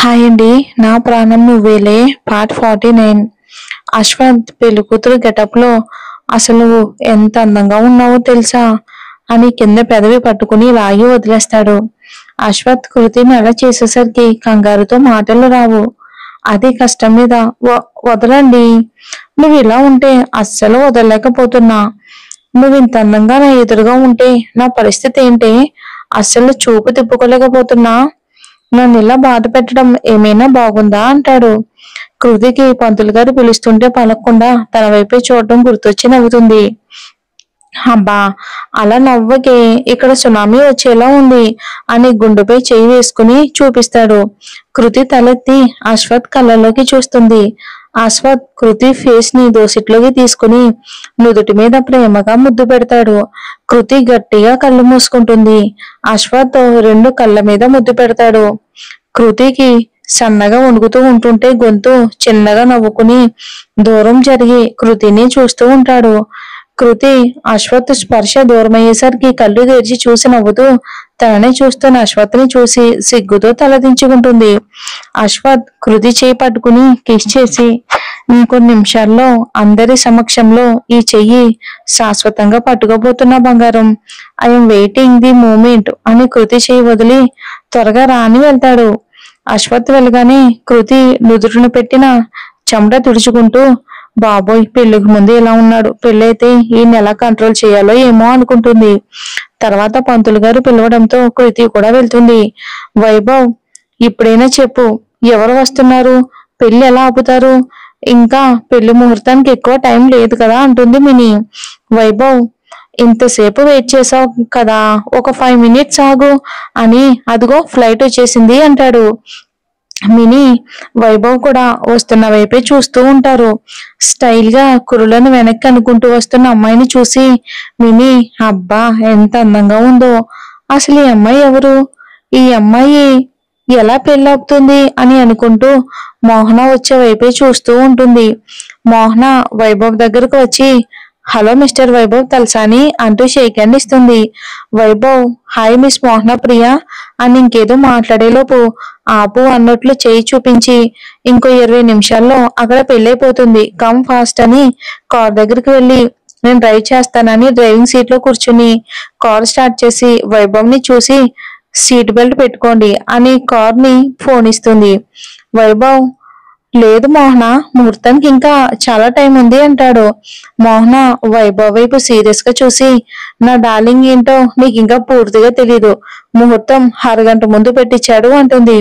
Hi అండి. నా ప్రాణం నువ్వేలే పార్ట్ 49. అశ్వంత్ పెళ్లి కూతురు గెటప్ లో అసలు నువ్వు ఎంత అందంగా ఉన్నావో తెలుసా అని కింద పెదవి పట్టుకుని లాగి వదిలేస్తాడు. అశ్వత్ కృతిని అలా చేసేసరికి కంగారుతో మాటలు రావు. అదే కష్టం మీద వదలండి, నువ్వు ఇలా ఉంటే అస్సలు వదలలేకపోతున్నా. నువ్వు ఇంత అందంగా నా ఎదురుగా ఉంటే నా పరిస్థితి ఏంటి? అస్సలు చూపు తిప్పుకోలేకపోతున్నా. నన్ను ఇలా బాధ పెట్టడం ఏమైనా బాగుందా అంటాడు. కృతికి పంతులు గారు పిలుస్తుంటే పలకకుండా తన వైపే చూడటం గుర్తొచ్చి నవ్వుతుంది. అబ్బా, అలా నవ్వకే, ఇక్కడ సునామీ వచ్చేలా ఉంది అని గుండెపై చేయి వేసుకుని చూపిస్తాడు. కృతి తలెత్తి అశ్వత్ కళ్ళలోకి చూస్తుంది. అశ్వత్ కృతి ఫేస్ ని దోసిట్లోకి తీసుకుని నుదుటి మీద ప్రేమగా ముద్దు పెడతాడు. కృతి గట్టిగా కళ్ళు మూసుకుంటుంది. అశ్వత్ రెండు కళ్ళ మీద ముద్దు పెడతాడు. కృతికి సన్నగా వణుకుతూ ఉంటుంటే గొంతు చిన్నగా నవ్వుకుని దూరం జరిగి కృతిని చూస్తూ ఉంటాడు. కృతి అశ్వత్ స్పర్శ దూరమయ్యేసరికి కళ్ళు తెరిచి చూసి నవ్వుతూ తనని చూస్తున్న అశ్వత్ని చూసి సిగ్గుతో తలదించుకుంటుంది. అశ్వత్ కృతి చేయి పట్టుకుని కిస్ చేసి, ఇంకొన్ని నిమిషాల్లో అందరి సమక్షంలో ఈ చెయ్యి శాశ్వతంగా పట్టుకోబోతున్న బంగారం, ఐఎమ్ వెయిటింగ్ ది మూమెంట్ అని కృతి చేయి వదిలి త్వరగా రాని వెళ్తాడు. అశ్వత్ వెళ్ళగానే కృతి నుదురును పెట్టిన చెమట తుడుచుకుంటూ, బాబోయ్, పెళ్లికి ముందు ఇలా ఉన్నాడు, పెళ్ళైతే ఈయన ఎలా కంట్రోల్ చేయాలో ఏమో అనుకుంటుంది. తర్వాత పంతులు గారు పిలవడంతో కృతి కూడా వెళ్తుంది. వైభవ్, ఇప్పుడైనా చెప్పు, ఎవరు వస్తున్నారు? పెళ్లి ఎలా ఆపుతారు? ఇంకా పెళ్లి ముహూర్తానికి ఎక్కువ టైం లేదు కదా అంటుంది మిని. వైభవ్, ఇంతసేపు వెయిట్ చేసావు కదా, ఒక 5 minutes ఆగు అని అదిగో ఫ్లైట్ వచ్చేసింది అంటాడు. మిని వైభవ్ కూడా వస్తున్న వైపే చూస్తూ ఉంటారు. స్టైల్ గా కురులను వెనక్కి అనుకుంటూ వస్తున్న అమ్మాయిని చూసి మిని, అబ్బా ఎంత అందంగా ఉందో, అసలు ఈ అమ్మాయి ఎవరు? ఈ అమ్మాయి ఎలా పెళ్ళవుతుంది అని అనుకుంటూ మోహన వచ్చే వైపే చూస్తూ ఉంటుంది. మోహన వైభవ్ దగ్గరకు వచ్చి, హలో మిస్టర్ వైభవ్ తల్సాని అంటూ షేక్ హ్యాండ్ ఇస్తుంది. వైభవ్, హాయ్ మిస్ మోహన ప్రియ అని ఇంకేదో మాట్లాడేలోపు ఆపు అన్నట్లు చేయి చూపించి, ఇంకో 20 నిమిషాల్లో అక్కడ పెళ్ళైపోతుంది, కమ్ ఫాస్ట్ అని కార్ దగ్గరికి వెళ్ళి నేను డ్రైవ్ చేస్తానని డ్రైవింగ్ సీట్ లో కూర్చుని కార్ స్టార్ట్ చేసి వైభవ్ ని చూసి, సీట్ బెల్ట్ పెట్టుకోండి అని కార్ ని ఫోన్ ఇస్తుంది. వైభవ్, లేదు మోహన, ముహూర్తానికి ఇంకా చాలా టైం ఉంది అంటాడు. మోహన వైభవ్ వైపు సీరియస్ గా చూసి, నా డార్లింగ్ ఏంటో నీకు ఇంకా పూర్తిగా తెలీదు, ముహూర్తం అరగంట ముందు పెట్టించాడు అంటుంది.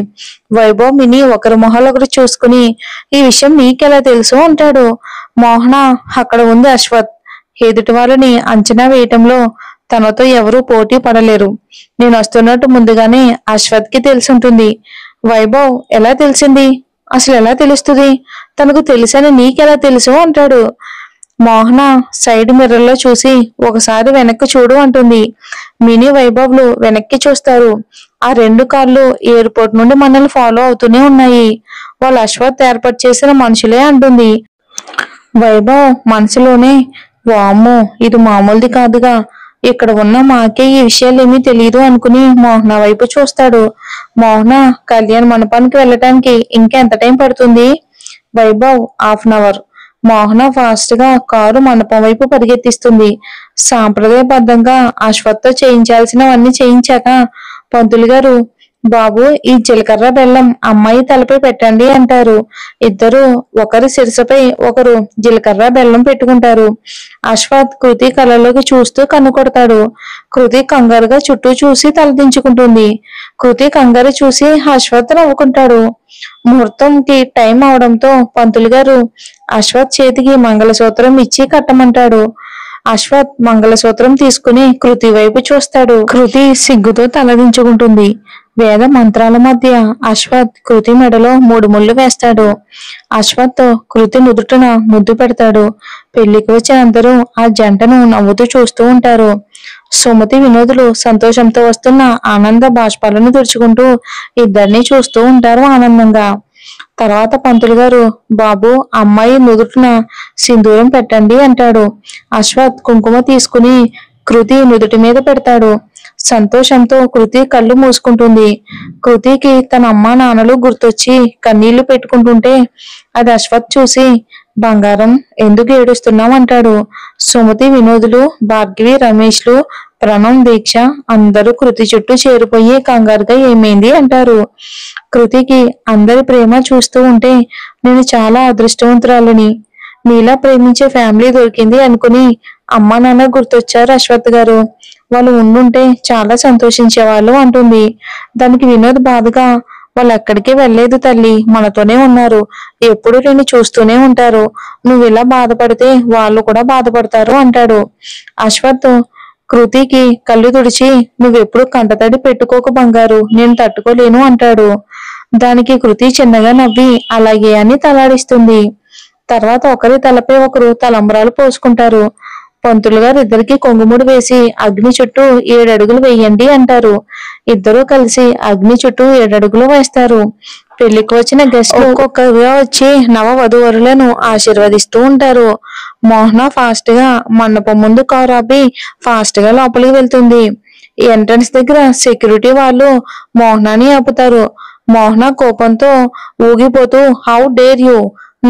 వైభవ్ మిని ఒకరి మొహాలు ఒకరు చూసుకుని, ఈ విషయం నీకెలా తెలుసు అంటాడు. మోహన, అక్కడ ఉంది అశ్వత్, ఎదుటి వాళ్ళని అంచనా వేయటంలో తనతో ఎవరూ పోటీ పడలేరు, నేను వస్తున్నట్టు ముందుగానే అశ్వత్ కి తెలుసుంటుంది. వైభవ్, ఎలా తెలిసింది? అసలు ఎలా తెలుస్తుంది? తనకు తెలుసని నీకెలా తెలుసు అంటాడు. మోహన సైడ్ మిర్రర్ లో చూసి, ఒకసారి వెనక్కి చూడు అంటుంది. మినీ వైభవ్లు వెనక్కి చూస్తారు. ఆ 2 కార్లు ఎయిర్పోర్ట్ నుండి మనల్ని ఫాలో అవుతూనే ఉన్నాయి, వాళ్ళు అశ్వత్ ఏర్పాటు చేసిన మనుషులే అంటుంది. వైభవ్ మనసులోనే, వామ్మో, ఇది మామూలుది కాదుగా, ఇక్కడ ఉన్న మాకే ఈ విషయాలు ఏమీ తెలియదు అనుకుని మోహన వైపు చూస్తాడు. మోహన, కళ్యాణ్ మండపానికి వెళ్ళటానికి ఇంకెంత టైం పడుతుంది? వైభవ్, 1/2 hour. మోహన ఫాస్ట్ గా కారు మండపం వైపు పరిగెత్తిస్తుంది. సాంప్రదాయబద్ధంగా అశ్వత్తో చేయించాల్సినవన్నీ చేయించాక పంతులు గారు, బాబు, ఈ జీలకర్ర బెల్లం అమ్మాయి తలపై పెట్టండి అంటారు. ఇద్దరు ఒకరి శిరసపై ఒకరు జీలకర్ర బెల్లం పెట్టుకుంటారు. అశ్వత్ కృతి కళ్ళలోకి చూస్తూ కన్ను కొడతాడు. కృతి కంగారుగా చుట్టూ చూసి తలదించుకుంటుంది. కృతి కంగారు చూసి అశ్వత్ నవ్వుకుంటాడు. ముహూర్తంకి టైం అవడంతో పంతులు గారు అశ్వత్ చేతికి మంగళసూత్రం ఇచ్చి కట్టమంటాడు. అశ్వత్ మంగళసూత్రం తీసుకుని కృతి వైపు చూస్తాడు. కృతి సిగ్గుతో తలదించుకుంటుంది. వేద మంత్రాల మధ్య అశ్వత్ కృతి మెడలో 3 ముళ్ళు వేస్తాడు. అశ్వత్ కృతి నుదుటన ముద్దు పెడతాడు. పెళ్లికి వచ్చిన అందరూ ఆ జంటను నవ్వుతూ చూస్తూ ఉంటారు. సుమతి వినోదులు సంతోషంతో వస్తున్న ఆనంద బాష్పాలను తుడుచుకుంటూ ఇద్దరిని చూస్తూ ఉంటారు ఆనందంగా. తర్వాత పంతులు గారు, బాబు, అమ్మాయి నుదుటిన సింధూరం పెట్టండి అంటాడు. అశ్వత్ కుంకుమ తీసుకుని కృతి నుదుటి మీద పెడతాడు. సంతోషంతో కృతి కళ్ళు మూసుకుంటుంది. కృతికి తన అమ్మా నాన్నలు గుర్తొచ్చి కన్నీళ్లు పెట్టుకుంటుంటే అది అశ్వత్ చూసి, బంగారం ఎందుకు ఏడుస్తున్నావు అంటాడు. సుమతి, వినోదులు, భార్గవి, రమేష్లు, ప్రణవ్, దీక్ష అందరూ కృతి చుట్టూ చేరిపోయి కంగారుగా ఏమైంది అంటారు. కృతికి అందరి ప్రేమ చూస్తూ ఉంటే నేను చాలా అదృష్టవంతురాలిని, నీలా ప్రేమించే ఫ్యామిలీ దొరికింది అనుకుని అమ్మా నాన్న గుర్తొచ్చారు అశ్వత్ గారు, వాళ్ళు ఉండుంటే చాలా సంతోషించేవాళ్ళు అంటుంది. దానికి వినోద్ బాధగా, వాళ్ళు ఎక్కడికి వెళ్ళలేదు తల్లి, మనతోనే ఉన్నారు, ఎప్పుడు నేను చూస్తూనే ఉంటారు, నువ్వు ఇలా బాధపడితే వాళ్ళు కూడా బాధపడతారు అంటాడు. అశ్వత్ కృతికి కళ్ళు తుడిచి, నువ్వెప్పుడు కంటతడి పెట్టుకోకు బంగారు, నేను తట్టుకోలేను అంటాడు. దానికి కృతి చిన్నగా నవ్వి అలాగే అని తలాడిస్తుంది. తర్వాత ఒకరి తలపై ఒకరు తలంబరాలు పోసుకుంటారు. పంతులు గారు ఇద్దరికి కొంగుముడి వేసి అగ్ని చుట్టూ 7 అడుగులు వేయండి అంటారు. ఇద్దరూ కలిసి అగ్ని చుట్టూ 7 అడుగులు వేస్తారు. పెళ్లికి వచ్చిన గెస్ట్లు ఒక్కొక్కరుగా వచ్చి నవ వధూవరులను ఆశీర్వదిస్తూ ఉంటారు. మోహన ఫాస్ట్ గా మండపం ముందు కారు ఆపి ఫాస్ట్ గా లోపలికి వెళ్తుంది. ఎంట్రన్స్ దగ్గర సెక్యూరిటీ వాళ్ళు మోహనాని ఆపుతారు. మోహన కోపంతో ఊగిపోతూ, హౌ డేర్ యూ,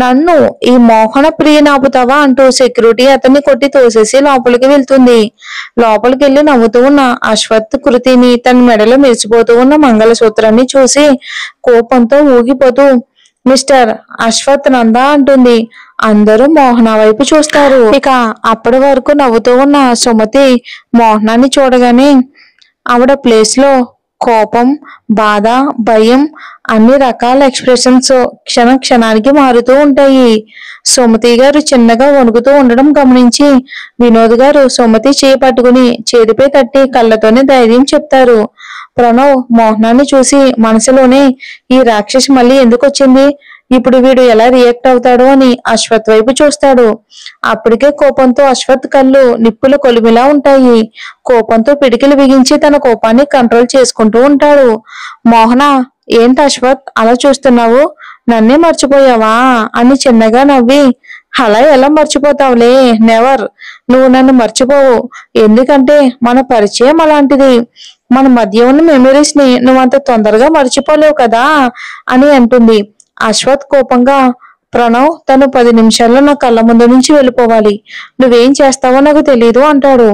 నన్ను ఈ మోహన ప్రియని ఆపుతావా అంటూ సెక్యూరిటీ అతన్ని కొట్టి తోసేసి లోపలికి వెళ్తుంది. లోపలికి వెళ్లి నవ్వుతూ ఉన్న అశ్వత్ కృతిని తన మెడలో మెరిసిపోతూ ఉన్న మంగళసూత్రాన్ని చూసి కోపంతో ఊగిపోతూ, మిస్టర్ అశ్వత్ నందా అంటుంది. అందరూ మోహన వైపు చూస్తారు. ఇక అప్పటి వరకు నవ్వుతూ ఉన్న సుమతి మోహనాన్ని చూడగానే ఆవిడ ప్లేస్ లో కోపం, బాధ, భయం అన్ని రకాల ఎక్స్ప్రెషన్స్ క్షణానికి మారుతూ ఉంటాయి. సుమతి గారు చిన్నగా వణుకుతూ ఉండడం గమనించి వినోద్ గారు సుమతి చేయి పట్టుకుని చేతిపై తట్టి కళ్ళతోనే ధైర్యం చెప్తారు. ప్రణవ్ మోహనాన్ని చూసి మనసులోనే, ఈ రాక్షసి మళ్ళీ ఎందుకు వచ్చింది, ఇప్పుడు వీడు ఎలా రియాక్ట్ అవుతాడు అని అశ్వత్ వైపు చూస్తాడు. అప్పటికే కోపంతో అశ్వత్ కళ్ళు నిప్పుల కొలిమిలా ఉంటాయి. కోపంతో పిడికిలు బిగించి తన కోపాన్ని కంట్రోల్ చేసుకుంటూ ఉంటాడు. మోహన, ఏంటి అశ్వత్ అలా చూస్తున్నావు, నన్నే మర్చిపోయావా అని చిన్నగా నవ్వి, అలా ఎలా మర్చిపోతావులే, నెవర్, నువ్వు నన్ను మర్చిపోవు, ఎందుకంటే మన పరిచయం అలాంటిది, మన మధ్య ఉన్న మెమరీస్ ని నువ్వంత తొందరగా మర్చిపోలేవు కదా అని అంటుంది. అశ్వత్ కోపంగా, ప్రణవ్ తను 10 నిమిషాల్లో నా కళ్ళ ముందు నుంచి వెళ్ళిపోవాలి, నువ్వేం చేస్తావో నాకు తెలీదు అంటాడు.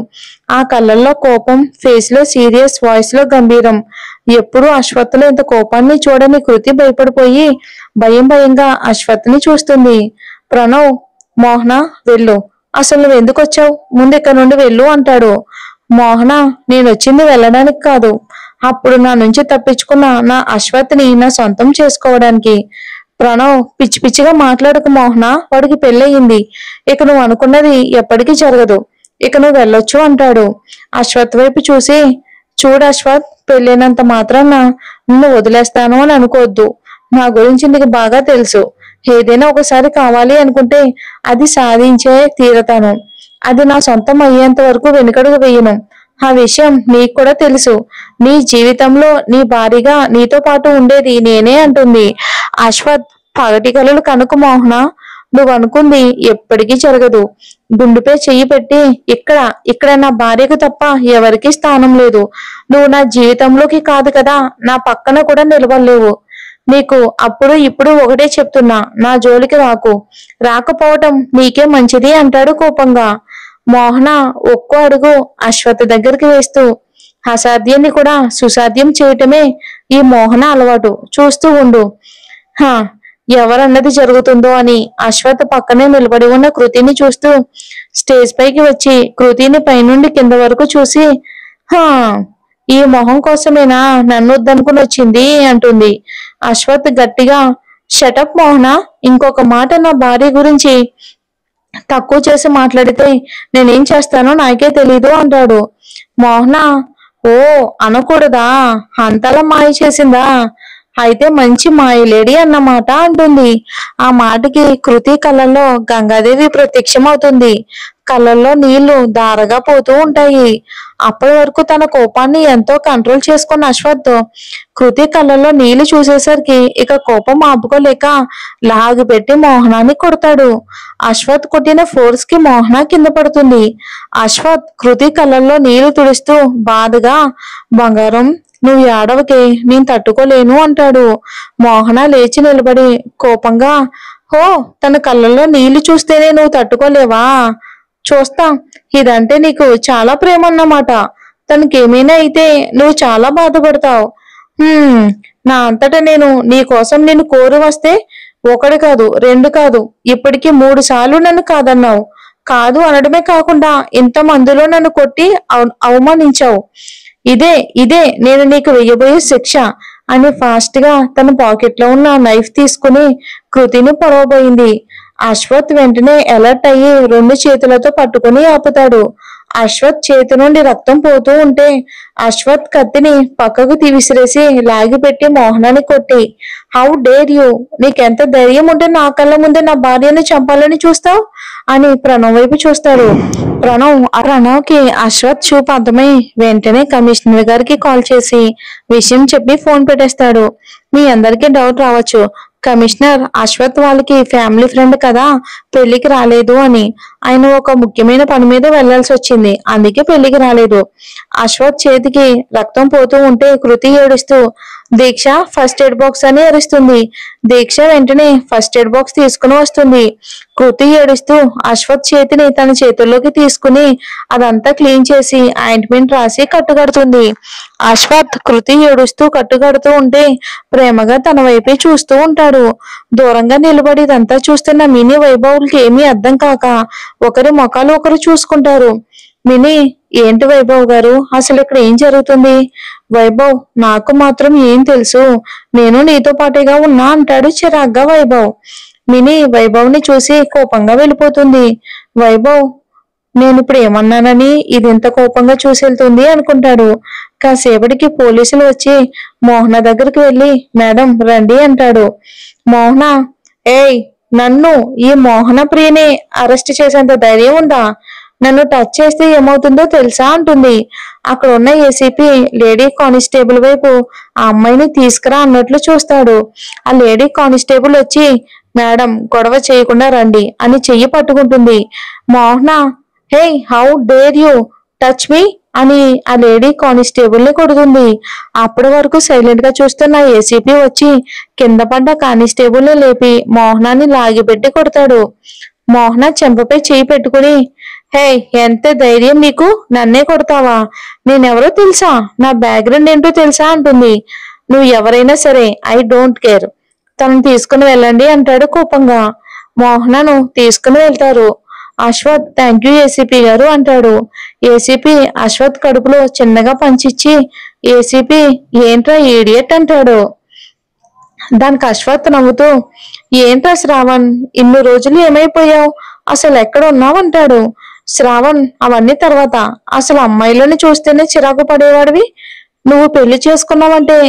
ఆ కళ్ళల్లో కోపం, ఫేస్ లో సీరియస్, వాయిస్ లో గంభీరం. ఎప్పుడూ అశ్వత్ లో ఇంత కోపాన్ని చూడని కృతి భయపడిపోయి భయంగా అశ్వత్ ని చూస్తుంది. ప్రణవ్, మోహన వెళ్ళు, అసలు నువ్వు ఎందుకు వచ్చావు, ముందు ఇక్కడ నుండి వెళ్ళు అంటాడు. మోహన, నేను వచ్చింది వెళ్ళడానికి కాదు, అప్పుడు నా నుంచి తప్పించుకున్న నా అశ్వత్ని నా సొంతం చేసుకోవడానికి. ప్రణవ్, పిచ్చి పిచ్చిగా మాట్లాడకు మోహన, వాడికి పెళ్ళయింది, ఇక నువ్వు అనుకున్నది ఎప్పటికీ జరగదు, ఇక నువ్వు వెళ్ళొచ్చు అంటాడు. అశ్వత్ వైపు చూసి, చూడు అశ్వత్, పెళ్ళైనంత మాత్రాన నిన్ను వదిలేస్తాను అని అనుకోవద్దు, నా గురించి నీకు బాగా తెలుసు, ఏదైనా ఒకసారి కావాలి అనుకుంటే అది సాధించే తీరతాను, అది నా సొంతం అయ్యేంత వరకు వెనుకడుగు వేయను, ఆ విషయం నీకు కూడా తెలుసు, నీ జీవితంలో నీ భారీగా నీతో పాటు ఉండేది నేనే అంటుంది. అశ్వత్, పగటి కలలు కనుక మోహన, నువ్వు అనుకుంది ఎప్పటికీ జరగదు, గుండెపై చెయ్యి పెట్టి, ఇక్కడ నా భార్యకు తప్ప ఎవరికీ స్థానం లేదు, నువ్వు నా జీవితంలోకి కాదు కదా, నా పక్కన కూడా నిలవలేవు, నీకు అప్పుడు ఇప్పుడు ఒకటే చెప్తున్నా, నా జోలికి రాకపోవటం నీకే మంచిది అంటాడు కోపంగా. మోహన ఒక్కో అడుగు అశ్వత్ దగ్గరికి వేస్తూ, అసాధ్యాన్ని కూడా సుసాధ్యం చేయటమే ఈ మోహన అలవాటు, చూస్తూ ఉండు, హా ఎవరన్నది జరుగుతుందో అని అశ్వత్ పక్కనే నిలబడి ఉన్న కృతిని చూస్తూ స్టేజ్ పైకి వచ్చి కృతిని పైనుండి కింద వరకు చూసి, హా ఈ మొహం కోసమేనా నన్ను వద్దనుకుని వచ్చింది అంటుంది. అశ్వత్ గట్టిగా, షటప్ మోహన, ఇంకొక మాట నా భార్య గురించి తక్కువ చేసి మాట్లాడితే నేనేం చేస్తానో నాకే తెలీదు అంటాడు. మోహన, ఓ అనకూడదా, అంతలా మాయ చేసిందా, అయితే మంచి మాయలేడి అన్నమాట అంటుంది. ఆ మాటకి కృతి కళ్ళల్లో గంగాదేవి ప్రత్యక్షమవుతుంది. కళ్ళల్లో నీళ్లు దారగా పోతూ ఉంటాయి. అప్పటి వరకు తన కోపాన్ని ఎంతో కంట్రోల్ చేసుకున్న అశ్వత్ కృతి కళ్ళల్లో నీళ్లు చూసేసరికి ఇక కోపం ఆపుకోలేక లాగిపెట్టి మోహనాన్ని కొడతాడు. అశ్వత్ కొట్టిన ఫోర్స్ కి మోహన కింద పడుతుంది. అశ్వత్ కృతి కళ్ళల్లో నీళ్లు తుడుస్తూ బాధగా, బంగారం నువ్వు ఏడవకే, నేను తట్టుకోలేను అంటాడు. మోహన లేచి నిలబడి కోపంగా, హో, తన కళ్ళల్లో నీళ్లు చూస్తేనే నువ్వు తట్టుకోలేవా? చూస్తా, ఇదంటే నీకు చాలా ప్రేమ అన్నమాట. తనకేమైనా అయితే నువ్వు చాలా బాధపడతావు. హ్మ్, నా అంతటా నేను నీ కోసం నిన్ను కోరి వస్తే ఒకటి కాదు, రెండు కాదు, ఇప్పటికి 3 సార్లు నన్ను కాదన్నావు. కాదు అనడమే కాకుండా ఇంతమందిలో నన్ను కొట్టి అవమానించావు. ఇదే ఇదే నేను నీకు వెయ్యబోయే శిక్ష అని ఫాస్ట్ గా తన పాకెట్ లో ఉన్న నైఫ్ తీసుకుని కృతిని పొడవబోయింది. అశ్వత్ వెంటనే అలర్ట్ అయ్యి 2 చేతులతో పట్టుకుని ఆపుతాడు. అశ్వత్ చేతి నుండి రక్తం పోతూ ఉంటే అశ్వత్ కత్తిని పక్కకు విసిరేసి లాగిపెట్టి మోహనాన్ని కొట్టి, హౌ డేర్ యూ, నీకెంత ధైర్యం ఉంటే నా కళ్ళ ముందే నా భార్యని చంపాలని చూస్తావు అని ప్రణవ్ వైపు చూస్తాడు. ప్రణవ్కి అశ్వత్ చూపు అర్థమై వెంటనే కమిషనర్ గారికి కాల్ చేసి విషయం చెప్పి ఫోన్ పెట్టేస్తాడు. మీ అందరికీ డౌట్ రావచ్చు, కమిషనర్ అశ్వత్ వాళ్ళకి ఫ్యామిలీ ఫ్రెండ్ కదా, పెళ్లికి రాలేదు అని. ఆయన ఒక ముఖ్యమైన పని మీద వెళ్లాల్సి వచ్చింది, అందుకే పెళ్లికి రాలేదు. అశ్వత్ చేతికి రక్తం పోతూ ఉంటే కృతి ఏడుస్తూ దీక్ష ఫస్ట్ ఎయిడ్ బాక్స్ అని అరుస్తుంది. దీక్ష వెంటనే ఫస్ట్ ఎయిడ్ బాక్స్ తీసుకుని వస్తుంది. కృతి ఏడుస్తూ అశ్వత్ చేతిని తన చేతుల్లోకి తీసుకుని అదంతా క్లీన్ చేసి ఆయింట్మెంట్ రాసి కట్టుకడుతుంది. అశ్వత్ కృతి ఏడుస్తూ కట్టుకడుతూ ఉంటే ప్రేమగా తన వైపే చూస్తూ ఉంటాడు. దూరంగా నిలబడి ఇదంతా చూస్తున్న మినీ వైభవ్కి ఏమీ అర్థం కాక ఒకరి ముఖాలు ఒకరు చూసుకుంటారు. మినీ, ఏంటి వైభవ్ గారు, అసలు ఇక్కడ ఏం జరుగుతుంది? వైభవ్, నాకు మాత్రం ఏం తెలుసు, నేను నీతో పాటుగా ఉన్నా అంటాడు చిరాగ్గా వైభవ్. మినీ వైభవ్ ని చూసి కోపంగా వెళ్ళిపోతుంది. వైభవ్, నేను ఇప్పుడు ఏమన్నానని ఇది ఇంత కోపంగా చూసి వెళ్తుంది అనుకుంటాడు. కాసేపటికి పోలీసులు వచ్చి మోహన దగ్గరికి వెళ్ళి మేడం రండి అంటాడు. మోహన, ఏయ్, నన్ను ఈ మోహన ప్రియని అరెస్ట్ చేసేంత ధైర్యం ఉందా? నన్ను టచ్ చేస్తే ఏమవుతుందో తెలుసా అంటుంది. అక్కడ ఉన్న ఏసీపీ లేడీ కానిస్టేబుల్ వైపు ఆ అమ్మాయిని తీసుకురా అన్నట్లు చూస్తాడు. ఆ లేడీ కానిస్టేబుల్ వచ్చి మేడం గొడవ చేయకుండా రండి అని చెయ్యి పట్టుకుంటుంది. Mohana, hey, how dare you touch me అని ఆ లేడీ కానిస్టేబుల్ ని కొడుతుంది. అప్పటి వరకు సైలెంట్ గా చూస్తున్న ఏసీపీ వచ్చి కింద పడ్డ కానిస్టేబుల్ ని లేపి మోహనాన్ని లాగిపెట్టి కొడతాడు. మోహన చెంపపై చేయి పెట్టుకుని, హే, ఎంత ధైర్యం నీకు, నన్నే కొడతావా? నేనెవరో తెలుసా, నా బ్యాక్గ్రౌండ్ ఏంటో తెలుసా అంటుంది. నువ్వు ఎవరైనా సరే, ఐ డోంట్ కేర్, తనను తీసుకుని వెళ్ళండి అంటాడు కోపంగా. మోహనను తీసుకుని వెళ్తారు. అశ్వత్, థ్యాంక్ యూ ఏసీపీ గారు అంటాడు. ఏసీపీ అశ్వత్ కడుపులో చిన్నగా పంచిచ్చి, ఏసీపీ ఏంట్రా ఈడియట్ అంటాడు. దానికి అశ్వత్ నవ్వుతూ, ఏంట్రా శ్రావణ్, ఇన్ని రోజులు ఏమైపోయావు, అసలు ఎక్కడ ఉన్నావు అంటాడు. శ్రావణ్, అవన్నీ తర్వాత, అసలు అమ్మాయిలను చూస్తేనే చిరాకు పడేవాడివి, నువ్వు పెళ్లి చేసుకున్నావంటే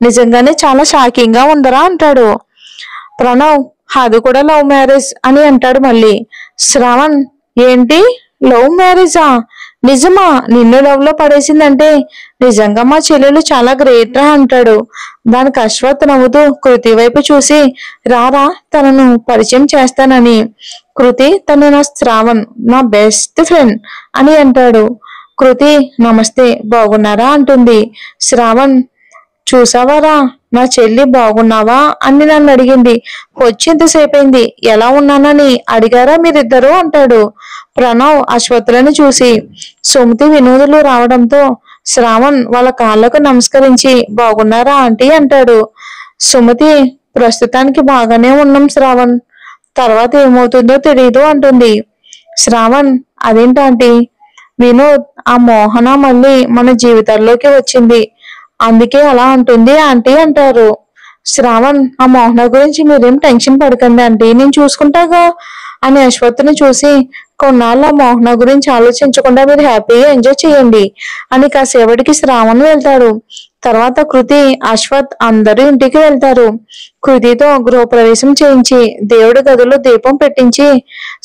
నిజంగానే చాలా షాకింగ్ గా ఉందరా అంటాడు. ప్రణవ్, అది కూడా లవ్ మ్యారేజ్ అని అంటాడు మళ్ళీ. శ్రావణ్, ఏంటి లవ్ మ్యారేజా? నిజమా? నిన్ను లవ్ లో పడేసిందంటే నిజంగా మా చెల్లెలు చాలా గ్రేట్ రా అంటాడు. దానికి అశ్వత్ నవ్వుతూ కృతి వైపు చూసి, రారా తనను పరిచయం చేస్తానని. కృతి, తను నా శ్రావణ్, నా బెస్ట్ ఫ్రెండ్ అని అంటాడు. కృతి, నమస్తే, బాగున్నారా అంటుంది. శ్రావణ్, చూసావారా నా చెల్లి బాగున్నావా అని నన్ను అడిగింది, వచ్చి ఎంతసేపు అయింది, ఎలా ఉన్నానని అడిగారా మీరిద్దరు అంటాడు. ప్రణవ్ అశ్వత్లను చూసి సుమతి వినోదులు రావడంతో శ్రావణ్ వాళ్ళ కాళ్ళకు నమస్కరించి బాగున్నారా ఆంటీ అంటాడు. సుమతి, ప్రస్తుతానికి బాగానే ఉన్నాం శ్రావణ్, తర్వాత ఏమవుతుందో తెలియదు అంటుంది. శ్రావణ్, అదేంటాంటీ? వినోద్, ఆ మోహన మళ్ళీ మన జీవితాల్లోకి వచ్చింది, అందుకే అలా అంటుంది ఆంటీ అంటారు. శ్రావణ్, ఆ మోహన గురించి మీరేం టెన్షన్ పడకండి ఆంటీ, నేను చూసుకుంటాగా అని అశ్వత్ని చూసి కొన్నాళ్ళ మోహన గురించి ఆలోచించకుండా మీరు హ్యాపీగా ఎంజాయ్ చేయండి అని కాసేపటికి శ్రావణ్ వెళ్తాడు. తర్వాత కృతి, అశ్వత్ అందరూ ఇంటికి వెళ్తారు. కృతితో గృహప్రవేశం చేయించి దేవుడి గదిలో దీపం పెట్టించి,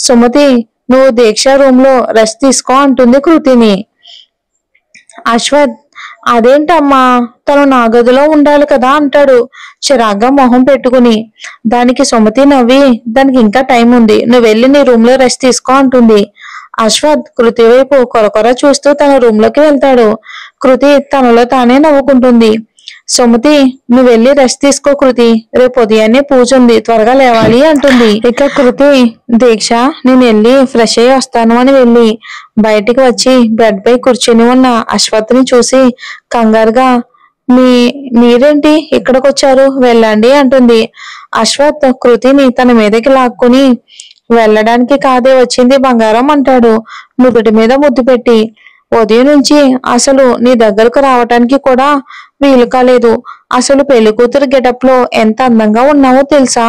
సుమతి నువ్వు దీక్ష రూమ్ లో రెస్ట్ తీసుకో అంటుంది కృతిని. అశ్వత్, అదేంటమ్మా, తను నా గదిలో ఉండాలి కదా అంటాడు చిరాగ్గా మొహం పెట్టుకుని. దానికి సుమతి నవ్వి, దానికి ఇంకా టైం ఉంది, నువ్వు వెళ్ళి నీ రూమ్ లో రెస్ట్ తీసుకో అంటుంది. అశ్వత్ కృతి వైపు కొరకొర చూస్తూ తన రూమ్ లోకి వెళ్తాడు. కృతి తనలో తానే నవ్వుకుంటుంది. సుమతి, నువ్వు వెళ్ళి రెస్ట్ తీసుకో కృతి, రేపు ఉదయాన్నే పూజ ఉంది, త్వరగా లేవాలి అంటుంది. ఇక కృతి, దీక్ష నేను వెళ్ళి ఫ్రెష్ అయ్యి వస్తాను అని వెళ్ళి బయటికి వచ్చి బెడ్ పై కూర్చుని ఉన్న అశ్వత్ని చూసి కంగారుగా, మీరేంటి ఇక్కడికి వచ్చారు, వెళ్ళండి అంటుంది. అశ్వత్ కృతిని తన మీదకి లాక్కుని, వెళ్ళడానికి కాదే వచ్చింది బంగారం అంటాడు నుదుటి మీద ముద్దు పెట్టి. ఉదయం నుంచి అసలు నీ దగ్గరకు రావటానికి కూడా వీలు కాలేదు. అసలు పెళ్లి కూతురు గెటప్ లో ఎంత అందంగా ఉన్నావో తెలుసా,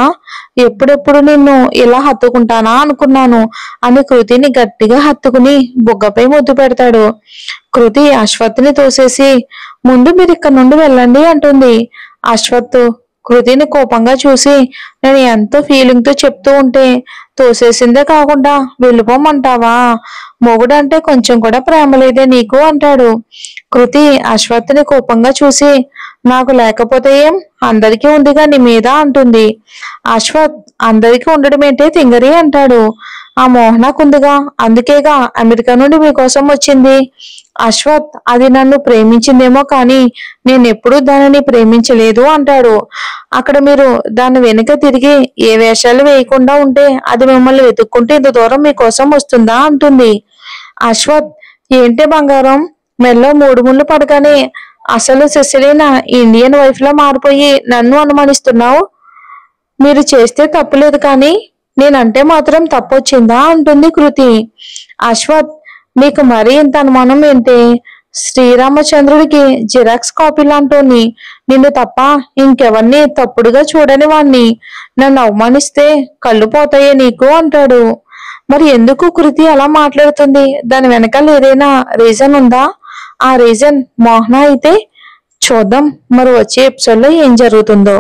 ఎప్పుడెప్పుడు నిన్ను ఇలా హత్తుకుంటానా అనుకున్నాను అని కృతిని గట్టిగా హత్తుకుని బుగ్గపై ముద్దు పెడతాడు. కృతి అశ్వత్ని తోసేసి, ముందు మీరు ఇక్కడ నుండి వెళ్ళండి అంటుంది. అశ్వత్ కృతిని కోపంగా చూసి, నేను ఎంతో ఫీలింగ్ తో చెప్తూ ఉంటే తోసేసిందే కాకుండా వెళ్ళిపోమంటావా, మొగుడంటే కొంచెం కూడా ప్రేమ లేదే నీకు అంటాడు. కృతి అశ్వత్ని కోపంగా చూసి, నాకు లేకపోతే ఏం, అందరికీ ఉందిగా నీ మీద అంటుంది. అశ్వత్, అందరికీ ఉండడం ఏంటే తింగరి అంటాడు. ఆ మోహనకుందిగా, అందుకేగా అమెరికా నుండి మీకోసం వచ్చింది. అశ్వత్, అది నన్ను ప్రేమించిందేమో కానీ నేనెప్పుడూ దానిని ప్రేమించలేదు అంటాడు. అక్కడ మీరు దాని వెనుక తిరిగి ఏ వేషాలు వేయకుండా ఉంటే అది మిమ్మల్ని వెతుక్కుంటే ఇంత దూరం మీకోసం వస్తుందా అంటుంది. అశ్వత్, ఏంటి బంగారం, మెల్లో 3 ముళ్ళు పడగానే అసలు సెసిలీనా ఇండియన్ వైఫ్ లా మారిపోయి నన్ను అనుమానిస్తున్నావు, మీరు చేస్తే తప్పులేదు కానీ నేనంటే మాత్రం తప్పొచ్చిందా అంటుంది కృతి. అశ్వత్, నీకు మరీ ఇంత అనుమానం ఏంటి, శ్రీరామచంద్రుడికి జిరాక్స్ కాపీ లాంటోని, నిన్ను తప్ప ఇంకెవరిని తప్పుడుగా చూడని వాణ్ణి, నన్ను అవమానిస్తే కళ్ళు పోతాయే నీకు అంటాడు. మరి ఎందుకు కృతి అలా మాట్లాడుతుంది, దాని వెనకాల ఏదైనా రీజన్ ఉందా, ఆ రీజన్ మోహన అయితే చూద్దాం మరి వచ్చే ఎపిసోడ్ లో ఏం జరుగుతుందో.